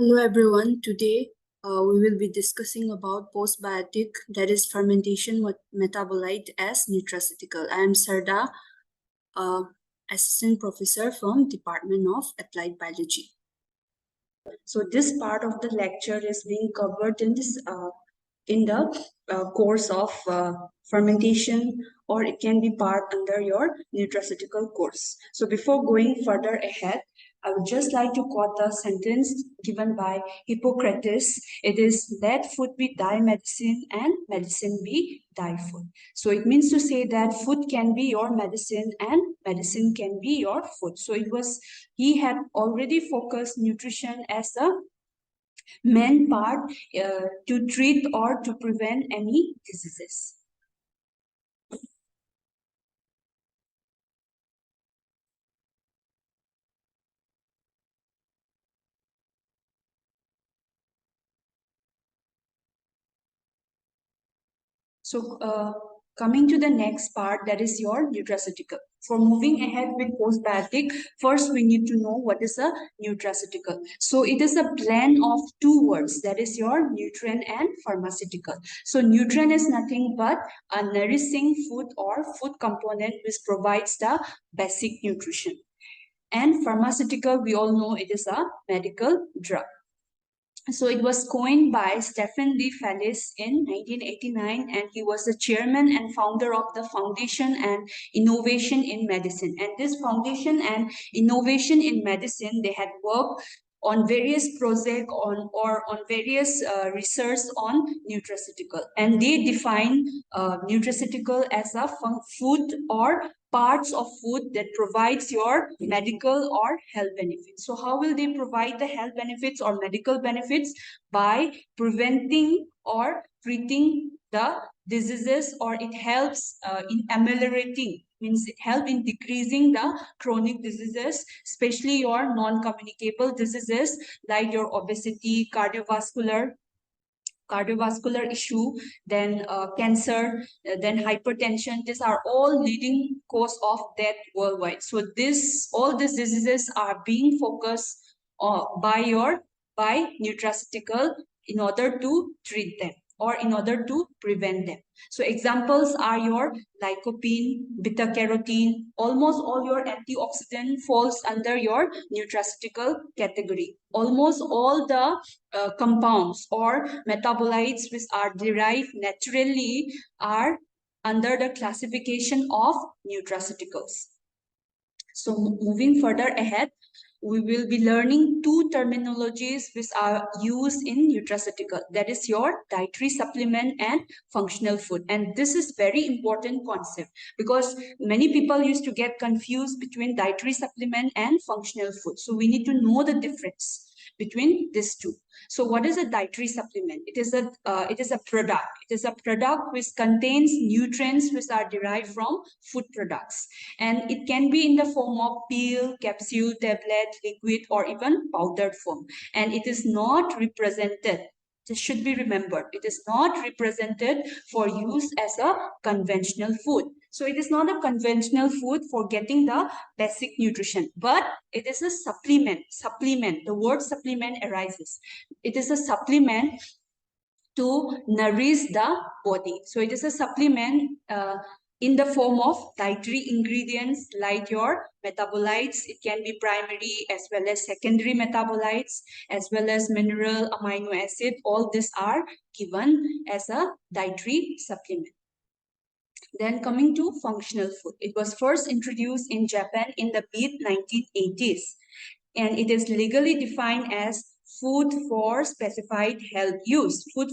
Hello everyone. Today we will be discussing about postbiotic, that is fermentation metabolite as nutraceutical. I am Sarda, assistant professor from Department of Applied Biology. So this part of the lecture is being covered in the course of fermentation, or it can be part under your nutraceutical course. So before going further ahead, I would just like to quote a sentence given by Hippocrates. It is, let food be thy medicine and medicine be thy food. So it means to say that food can be your medicine and medicine can be your food. So he had already focused nutrition as a main part to treat or to prevent any diseases. So coming to the next part, that is your nutraceutical. For moving ahead with postbiotic, first we need to know what is a nutraceutical. So it is a blend of two words, that is your nutrient and pharmaceutical. So nutrient is nothing but a nourishing food or food component which provides the basic nutrition. And pharmaceutical, we all know it is a medical drug. So it was coined by Stephen D. Fallis in 1989, and he was the chairman and founder of the Foundation and Innovation in Medicine. And this Foundation and Innovation in Medicine, they had worked on various projects on various research on nutraceutical, and they define nutraceutical as a food or parts of food that provides your medical or health benefits. So how will they provide the health benefits or medical benefits? By preventing or treating the diseases, or it helps in ameliorating, means it helps in decreasing the chronic diseases, especially your non-communicable diseases like your obesity, cardiovascular issue, then cancer, then hypertension. These are all leading cause of death worldwide. So all these diseases are being focused by nutraceutical in order to treat them or in order to prevent them. So examples are your lycopene, beta carotene. Almost all your antioxidant falls under your nutraceutical category. Almost all the compounds or metabolites which are derived naturally are under the classification of nutraceuticals. So moving further ahead, we will be learning two terminologies which are used in nutraceutical. That is your dietary supplement and functional food. And this is very important concept because many people used to get confused between dietary supplement and functional food. So we need to know the difference between these two. So what is a dietary supplement? It is a product. It is a product which contains nutrients which are derived from food products, and it can be in the form of pill, capsule, tablet, liquid, or even powdered form. And it is not represented. This should be remembered. It is not represented for use as a conventional food. So it is not a conventional food for getting the basic nutrition, but it is a supplement. Supplement. The word supplement arises. It is a supplement to nourish the body. So it is a supplement in the form of dietary ingredients like your metabolites. It can be primary as well as secondary metabolites, as well as mineral, amino acid. All these are given as a dietary supplement. Then coming to functional food. It was first introduced in Japan in the mid-1980s, and it is legally defined as food for specified health use, which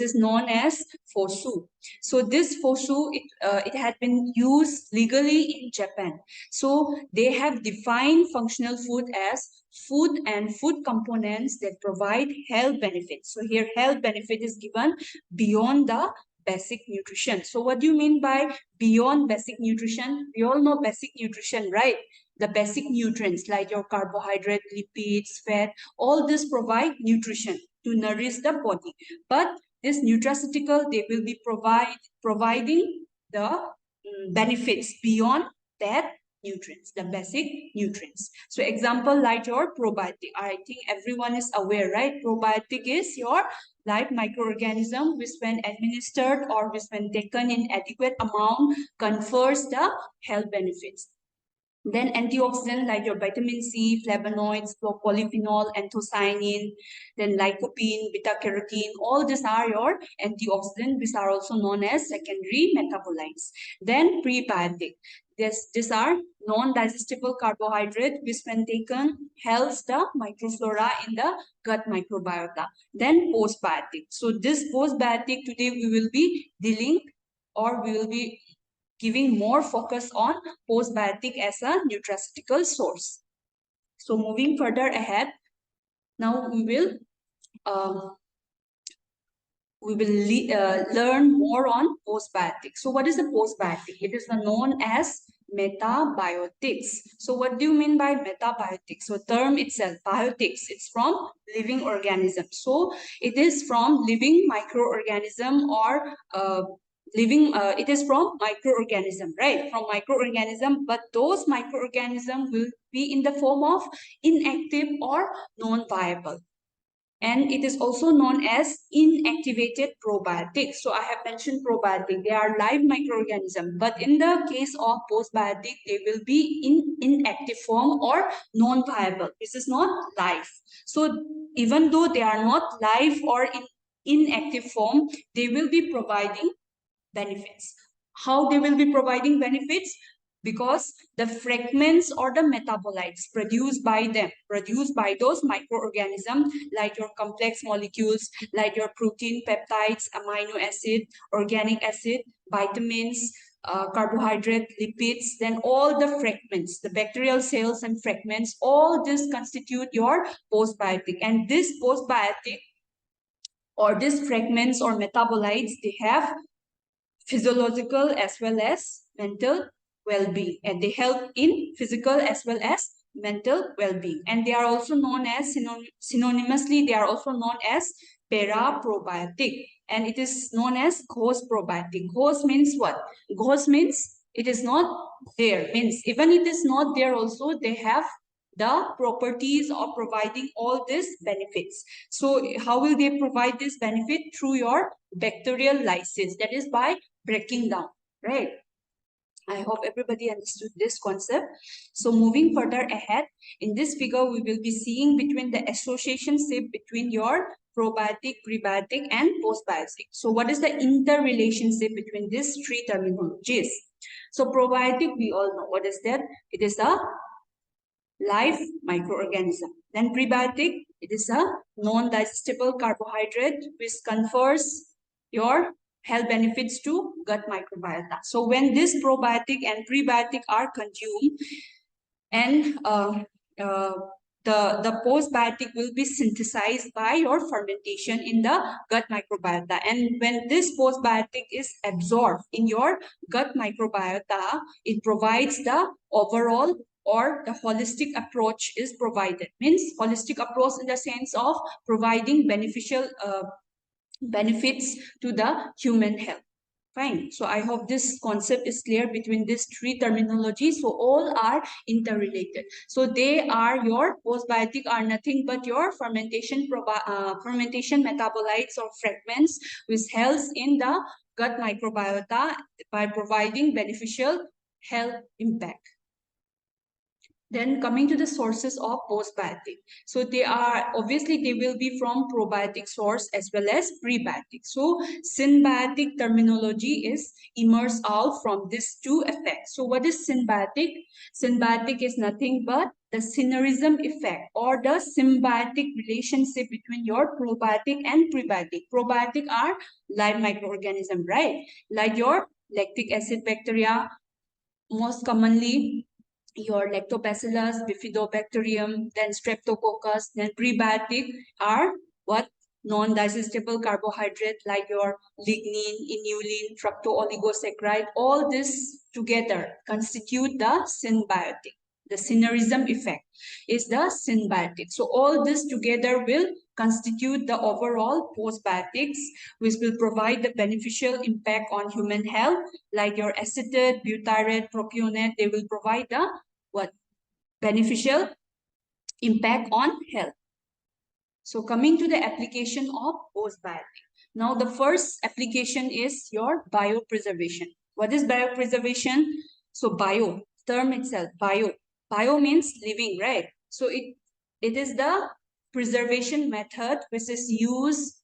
is known as FOSU. So this FOSU, it had been used legally in Japan. So they have defined functional food as food and food components that provide health benefits. So here health benefit is given beyond the basic nutrition. So what do you mean by beyond basic nutrition? We all know basic nutrition, right? The basic nutrients like your carbohydrate, lipids, fat, all this provide nutrition to nourish the body. But this nutraceutical, they will be providing the benefits beyond that nutrients, the basic nutrients. So example like your probiotic. I think everyone is aware, right? Probiotic is your live microorganism which when administered or which when taken in adequate amount confers the health benefits. Then antioxidants like your vitamin C, flavonoids, polyphenol, anthocyanin, then lycopene, beta carotene, all these are your antioxidants, which are also known as secondary metabolites. Then prebiotic. These are non-digestible carbohydrate which when taken helps the microflora in the gut microbiota. Then postbiotic. So this postbiotic today we will be dealing or we will be giving more focus on postbiotic as a nutraceutical source. So moving further ahead, now uh, we will learn more on postbiotics. So what is a postbiotic? It is known as metabiotics. So what do you mean by metabiotics? So term itself, biotics, it's from living organism. So it is from living microorganism or it is from microorganism, right? From microorganism, but those microorganism will be in the form of inactive or non-viable, and it is also known as inactivated probiotics. So I have mentioned probiotic, they are live microorganisms, but in the case of postbiotic, they will be in inactive form or non-viable. This is not live. So even though they are not live or in inactive form, they will be providing benefits. How they will be providing benefits? Because the fragments or the metabolites produced by them, produced by those microorganisms, like your complex molecules, like your protein, peptides, amino acid, organic acid, vitamins, carbohydrate, lipids, then all the fragments, the bacterial cells and fragments, all this constitute your postbiotic. And this postbiotic or these fragments or metabolites, they have physiological as well as mental well-being, and they help in physical as well as mental well-being, and they are also known as synonymously they are also known as paraprobiotic, and it is known as ghost probiotic. Ghost means what? Ghost means it is not there, means even it is not there also they have the properties of providing all these benefits. So how will they provide this benefit? Through your bacterial lysis, that is by breaking down, right? I hope everybody understood this concept. So moving further ahead, in this figure, we will be seeing between the associationship between your probiotic, prebiotic, and postbiotic. So what is the interrelationship between these three terminologies? So probiotic, we all know what is that? It is a live microorganism. Then prebiotic, it is a non-digestible carbohydrate which confers your health benefits to gut microbiota. So when this probiotic and prebiotic are consumed, and the postbiotic will be synthesized by your fermentation in the gut microbiota, and when this postbiotic is absorbed in your gut microbiota, it provides the overall or the holistic approach is provided, means holistic approach in the sense of providing beneficial benefits to the human health. Fine. So I hope this concept is clear between these three terminologies. So all are interrelated. So they are your postbiotic are nothing but your fermentation metabolites or fragments which helps in the gut microbiota by providing beneficial health impact. Then coming to the sources of postbiotic. So they are, obviously they will be from probiotic source as well as prebiotic. So symbiotic terminology is emerged out from these two effects. So what is symbiotic? Symbiotic is nothing but the synergism effect or the symbiotic relationship between your probiotic and prebiotic. Probiotic are live microorganism, right? Like your lactic acid bacteria, most commonly your lactobacillus, bifidobacterium, then streptococcus, then prebiotic are what? Non-digestible carbohydrate like your lignin, inulin, fructooligosaccharides, all this together constitute the symbiotic. the synergism effect is the symbiotic. So all this together will constitute the overall postbiotics, which will provide the beneficial impact on human health, like your acetate, butyrate, propionate. They will provide the what beneficial impact on health. So coming to the application of postbiotic. Now the first application is your biopreservation. What is biopreservation? So bio, term itself, bio. Bio means living, right? So it is the preservation method which is used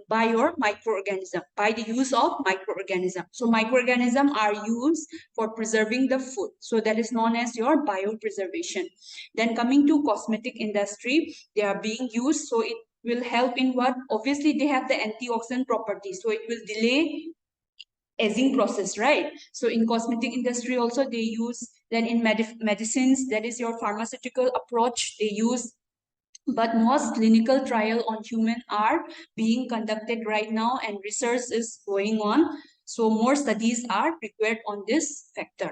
by your microorganism, by the use of microorganism. So microorganisms are used for preserving the food. So that is known as your biopreservation. Then coming to cosmetic industry, they are being used. So it will help in what? Obviously, they have the antioxidant properties. So it will delay aging process, right? So in cosmetic industry also they use, then in medicines, that is your pharmaceutical approach, they use, but most clinical trial on human are being conducted right now and research is going on. So more studies are required on this factor.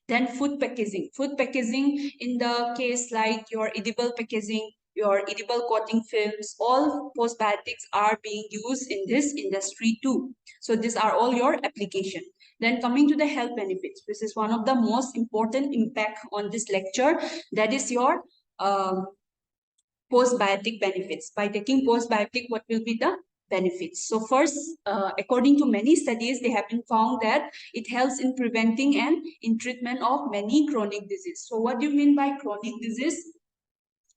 Then food packaging. Food packaging in the case like your edible packaging, your edible coating films, all postbiotics are being used in this industry too. So these are all your application. Then coming to the health benefits, this is one of the most important impact on this lecture. That is your postbiotic benefits. By taking postbiotic, what will be the benefits? So first, according to many studies, they have been found that it helps in preventing and in treatment of many chronic disease. So what do you mean by chronic disease?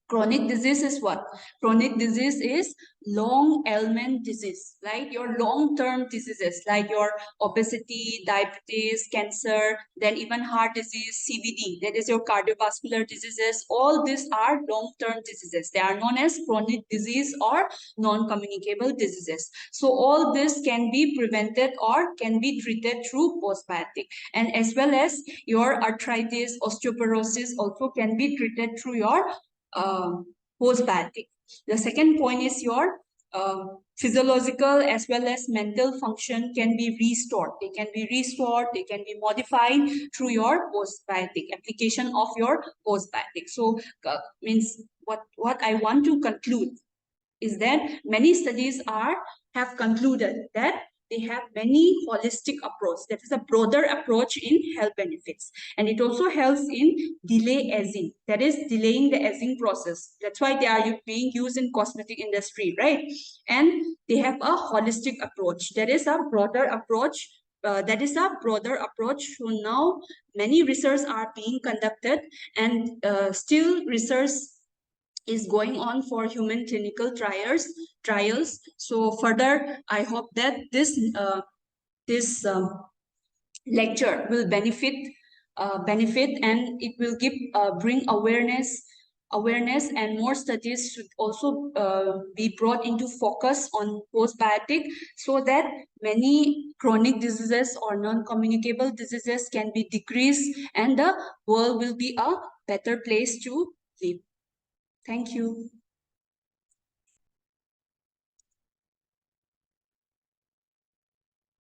Chronic disease is what? Chronic disease is long ailment disease, like your long-term diseases, like your obesity, diabetes, cancer, then even heart disease, CVD, that is your cardiovascular diseases. All these are long-term diseases. They are known as chronic disease or non-communicable diseases. So all this can be prevented or can be treated through postbiotic. And as well as your arthritis, osteoporosis also can be treated through your postbiotic. The second point is your physiological as well as mental function can be restored. They can be restored, they can be modified through your postbiotic, application of your postbiotic. So means what I want to conclude is that many studies have concluded that they have many holistic approach. That is a broader approach in health benefits. And it also helps in delay aging. That is delaying the aging process. That's why they are being used in cosmetic industry, right? And they have a holistic approach. That is a broader approach. So now many research are being conducted and still research is going on for human clinical trials. So further, I hope that this lecture will benefit and it will give bring awareness, and more studies should also be brought into focus on postbiotic, so that many chronic diseases or non-communicable diseases can be decreased and the world will be a better place to live. Thank you.